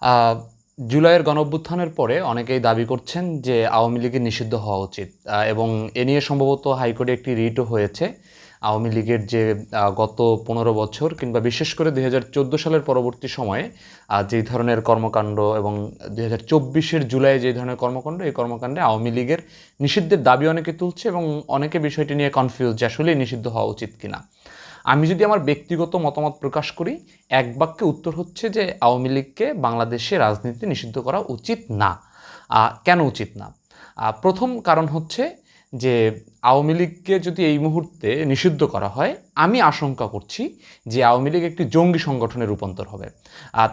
আহ, জুলাইয়ের গণঅভ্যুত্থানের পরে অনেকেই দাবি করছেন যে আওয়ামী লীগের নিষিদ্ধ হওয়া উচিত, এবং এ নিয়ে সম্ভবত হাইকোর্টে একটি রিটও হয়েছে। আওয়ামী লীগের যে গত 15 বছর কিংবা বিশেষ করে 2014 সালের পরবর্তী সময়ে যেই ধরনের কর্মকাণ্ড এবং 2024-এর জুলাইয়ে যে ধরনের কর্মকাণ্ড, এই কর্মকাণ্ডে আওয়ামী লীগের নিষিদ্ধের দাবি অনেকে তুলছে এবং অনেকে বিষয়টি নিয়ে কনফিউজ যে আসলেই নিষিদ্ধ হওয়া উচিত কিনা। আমি যদি আমার ব্যক্তিগত মতামত প্রকাশ করি, এক বাক্যে উত্তর হচ্ছে যে আওয়ামী লীগকে বাংলাদেশে রাজনীতিতে নিষিদ্ধ করা উচিত না। কেন উচিত না? প্রথম কারণ হচ্ছে যে আওয়ামী লীগকে যদি এই মুহূর্তে নিষিদ্ধ করা হয়, আমি আশঙ্কা করছি যে আওয়ামী লীগ একটি জঙ্গি সংগঠনে রূপান্তর হবে।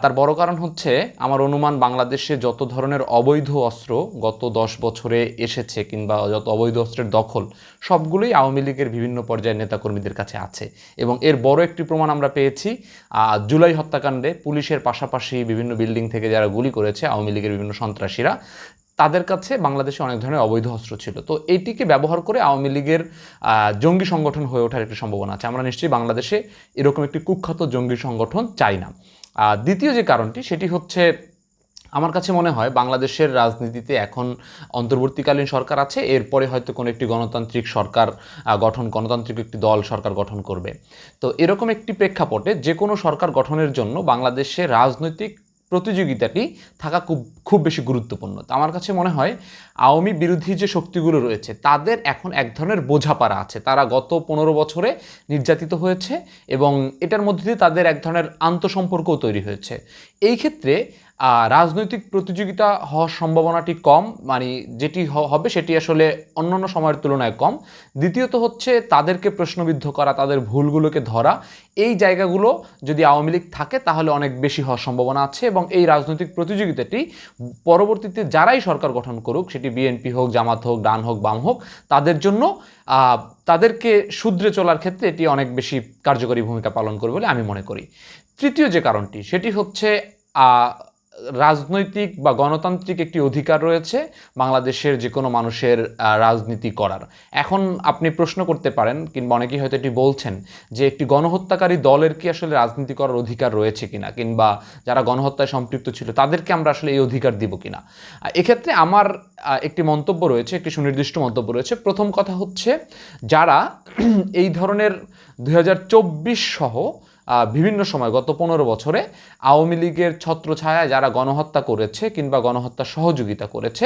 তার বড় কারণ হচ্ছে, আমার অনুমান বাংলাদেশে যত ধরনের অবৈধ অস্ত্র গত 10 বছরে এসেছে কিংবা যত অবৈধ অস্ত্রের দখল, সবগুলোই আওয়ামী লীগের বিভিন্ন পর্যায়ের নেতাকর্মীদের কাছে আছে। এবং এর বড় একটি প্রমাণ আমরা পেয়েছি জুলাই হত্যাকাণ্ডে। পুলিশের পাশাপাশি বিভিন্ন বিল্ডিং থেকে যারা গুলি করেছে আওয়ামী লীগের বিভিন্ন সন্ত্রাসীরা, তাদের কাছে বাংলাদেশে অনেক ধরনের অবৈধ অস্ত্র ছিল। তো এইটিকে ব্যবহার করে আওয়ামী লীগের জঙ্গি সংগঠন হয়ে ওঠার একটি সম্ভাবনা আছে। আমরা নিশ্চয়ই বাংলাদেশে এরকম একটি কুখ্যাত জঙ্গি সংগঠন চাই না। দ্বিতীয় যে কারণটি, সেটি হচ্ছে, আমার কাছে মনে হয় বাংলাদেশের রাজনীতিতে এখন অন্তর্বর্তীকালীন সরকার আছে, এরপরে হয়তো কোনো একটি গণতান্ত্রিক সরকার গণতান্ত্রিক একটি দল সরকার গঠন করবে। তো এরকম একটি প্রেক্ষাপটে যে কোনো সরকার গঠনের জন্য বাংলাদেশের রাজনৈতিক প্রতিযোগিতাটি থাকা খুব খুব বেশি গুরুত্বপূর্ণ। তো আমার কাছে মনে হয় আওয়ামী বিরোধী যে শক্তিগুলো রয়েছে তাদের এখন এক ধরনের বোঝাপড়া আছে। তারা গত 15 বছরে নির্যাতিত হয়েছে এবং এটার মধ্যে দিয়ে তাদের এক ধরনের আন্তঃসম্পর্কও তৈরি হয়েছে। এই ক্ষেত্রে রাজনৈতিক প্রতিযোগিতা হওয়ার সম্ভাবনাটি কম, মানে যেটি হবে সেটি আসলে অন্যান্য সময়ের তুলনায় কম। দ্বিতীয়ত হচ্ছে তাদেরকে প্রশ্নবিদ্ধ করা, তাদের ভুলগুলোকে ধরা, এই জায়গাগুলো যদি আওয়ামী লীগ থাকে তাহলে অনেক বেশি হওয়ার সম্ভাবনা আছে। এবং এই রাজনৈতিক প্রতিযোগিতাটি পরবর্তীতে যারাই সরকার গঠন করুক, সেটি বিএনপি হোক, জামাত হোক, ডান হোক, বাম হোক, তাদের জন্য তাদেরকে শুধরে চলার ক্ষেত্রে এটি অনেক বেশি কার্যকরী ভূমিকা পালন করবে বলে আমি মনে করি। তৃতীয় যে কারণটি, সেটি হচ্ছে রাজনৈতিক বা গণতান্ত্রিক একটি অধিকার রয়েছে বাংলাদেশের যে কোনো মানুষের রাজনীতি করার। এখন আপনি প্রশ্ন করতে পারেন, কিংবা অনেকেই হয়তো এটি বলছেন, যে একটি গণহত্যাকারী দলের কি আসলে রাজনীতি করার অধিকার রয়েছে কিনা, কিংবা যারা গণহত্যায় সম্পৃক্ত ছিল তাদেরকে আমরা আসলে এই অধিকার দিব কিনা। এক্ষেত্রে আমার একটি মন্তব্য রয়েছে, একটি সুনির্দিষ্ট মন্তব্য রয়েছে। প্রথম কথা হচ্ছে, যারা এই ধরনের 2024 সহ বিভিন্ন সময় গত 15 বছরে আওয়ামী লীগের ছত্রছায়ায় যারা গণহত্যা করেছে কিংবা গণহত্যা সহযোগিতা করেছে,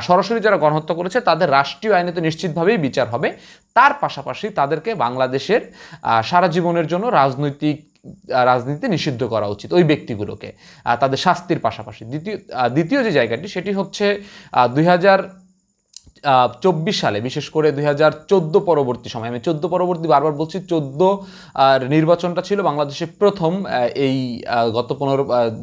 সরাসরি যারা গণহত্যা করেছে, তাদের রাষ্ট্রীয় আইনে তো নিশ্চিতভাবেই বিচার হবে। তার পাশাপাশি তাদেরকে বাংলাদেশের সারা জীবনের জন্য রাজনীতি নিষিদ্ধ করা উচিত, ওই ব্যক্তিগুলোকে তাদের শাস্তির পাশাপাশি। দ্বিতীয় যে জায়গাটি, সেটি হচ্ছে 2024 সালে, বিশেষ করে 2014 পরবর্তী সময়, আমি 14 পরবর্তী বারবার বলছি, 14 নির্বাচনটা ছিল বাংলাদেশে প্রথম এই গত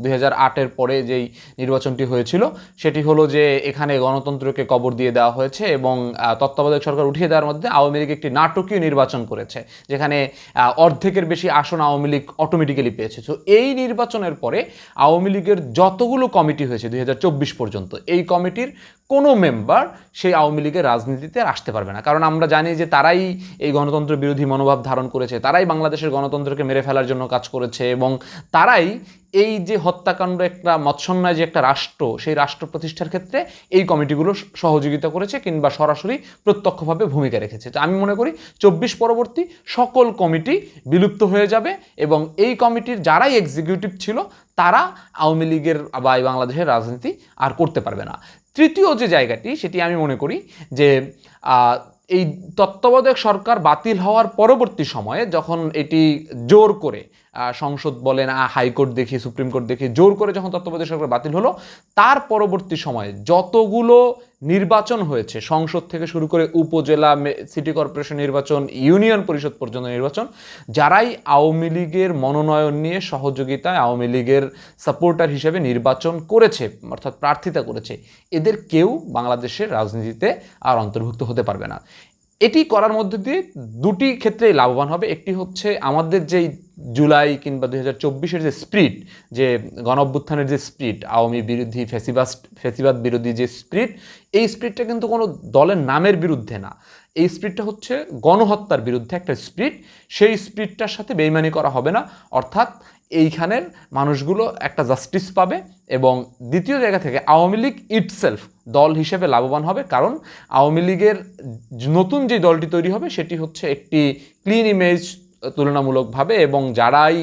2008-এর পরে যেই নির্বাচনটি হয়েছিল, সেটি হলো যে এখানে গণতন্ত্রকে কবর দিয়ে দেওয়া হয়েছে এবং তত্ত্বাবধায়ক সরকার উঠিয়ে দেওয়ার মধ্যে আওয়ামী লীগ একটি নাটকীয় নির্বাচন করেছে, যেখানে অর্ধেকের বেশি আসন আওয়ামী লীগ অটোমেটিক্যালি পেয়েছে। তো এই নির্বাচনের পরে আওয়ামী লীগের যতগুলো কমিটি হয়েছে 2024 পর্যন্ত, এই কমিটির কোনো মেম্বার সেই আওয়ামী লীগের রাজনীতিতে আসতে পারবে না। কারণ আমরা জানি যে তারাই এই গণতন্ত্র বিরোধী মনোভাব ধারণ করেছে, তারাই বাংলাদেশের গণতন্ত্রকে মেরে ফেলার জন্য কাজ করেছে, এবং তারাই এই যে হত্যাকাণ্ড, একটা মৎসন্যায় যে একটা রাষ্ট্র, সেই রাষ্ট্র প্রতিষ্ঠার ক্ষেত্রে এই কমিটিগুলো সহযোগিতা করেছে কিংবা সরাসরি প্রত্যক্ষভাবে ভূমিকা রেখেছে। তো আমি মনে করি 24 পরবর্তী সকল কমিটি বিলুপ্ত হয়ে যাবে এবং এই কমিটির যারাই এক্সিকিউটিভ ছিল তারা আওয়ামী লীগের বা বাংলাদেশের রাজনীতি আর করতে পারবে না। তৃতীয় যে জায়গাটি, সেটি আমি মনে করি যে এই তত্ত্বাবধায়ক সরকার বাতিল হওয়ার পরবর্তী সময়ে যখন এটি জোর করে সংসদ বলেন, হাইকোর্ট দেখি, সুপ্রিম কোর্ট দেখি, জোর করে যখন তত্ত্বাবধায়ক সরকার বাতিল হলো, তার পরবর্তী সময়ে যতগুলো নির্বাচন হয়েছে, সংসদ থেকে শুরু করে উপজেলা, সিটি কর্পোরেশন নির্বাচন, ইউনিয়ন পরিষদ পর্যন্ত নির্বাচন, যারাই আওয়ামী লীগের মনোনয়ন নিয়ে সহযোগিতায় আওয়ামী লীগের সাপোর্টার হিসেবে নির্বাচন করেছে, অর্থাৎ প্রার্থিতা করেছে, এদের কেউ বাংলাদেশের রাজনীতিতে আর অন্তর্ভুক্ত হতে পারবে না। এটি করার মধ্যে দিয়ে দুটি ক্ষেত্রেই লাভবান হবে। একটি হচ্ছে, আমাদের যেই জুলাই কিংবা 2024-এর যে স্পিরিট, যে গণঅভ্যুত্থানের যে স্পিরিট, আওয়ামী বিরোধী, ফ্যাসিবাদ বিরোধী যে স্পিরিট, এই স্পিরিটটা কিন্তু কোনো দলের নামের বিরুদ্ধে না। এই স্পিরিটটা হচ্ছে গণহত্যার বিরুদ্ধে একটা স্পিরিট। সেই স্পিরিটটার সাথে বেইমানি করা হবে না। অর্থাৎ এইখানের মানুষগুলো একটা জাস্টিস পাবে, এবং দ্বিতীয় জায়গা থেকে আওয়ামী লীগ ইটসেলফ দল হিসেবে লাভবান হবে, কারণ আওয়ামী লীগের নতুন যে দলটি তৈরি হবে সেটি হচ্ছে একটি ক্লিন ইমেজ তুলনামূলকভাবে, এবং যারাই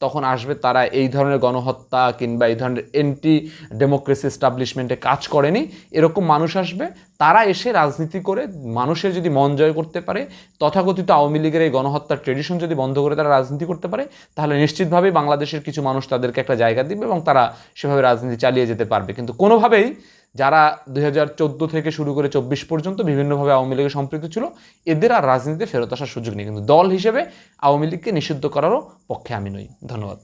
তখন আসবে তারা এই ধরনের গণহত্যা কিংবা এই ধরনের এন্টি ডেমোক্রেসি এস্টাবলিশমেন্টে কাজ করেনি, এরকম মানুষ আসবে। তারা এসে রাজনীতি করে মানুষের যদি মন জয় করতে পারে, তথাকথিত আওয়ামী লীগের এই গণহত্যার ট্রেডিশন যদি বন্ধ করে তারা রাজনীতি করতে পারে, তাহলে নিশ্চিতভাবেই বাংলাদেশের কিছু মানুষ তাদেরকে একটা জায়গা দিবে এবং তারা সেভাবে রাজনীতি চালিয়ে যেতে পারবে। কিন্তু কোনোভাবেই যারা 2014 থেকে শুরু করে 24 পর্যন্ত বিভিন্নভাবে আওয়ামী লীগে সম্পৃক্ত ছিল, এদের আর রাজনীতিতে ফেরত আসার সুযোগ নেই। কিন্তু দল হিসেবে আওয়ামী লীগকে নিষিদ্ধ করারও পক্ষে আমি নই। ধন্যবাদ।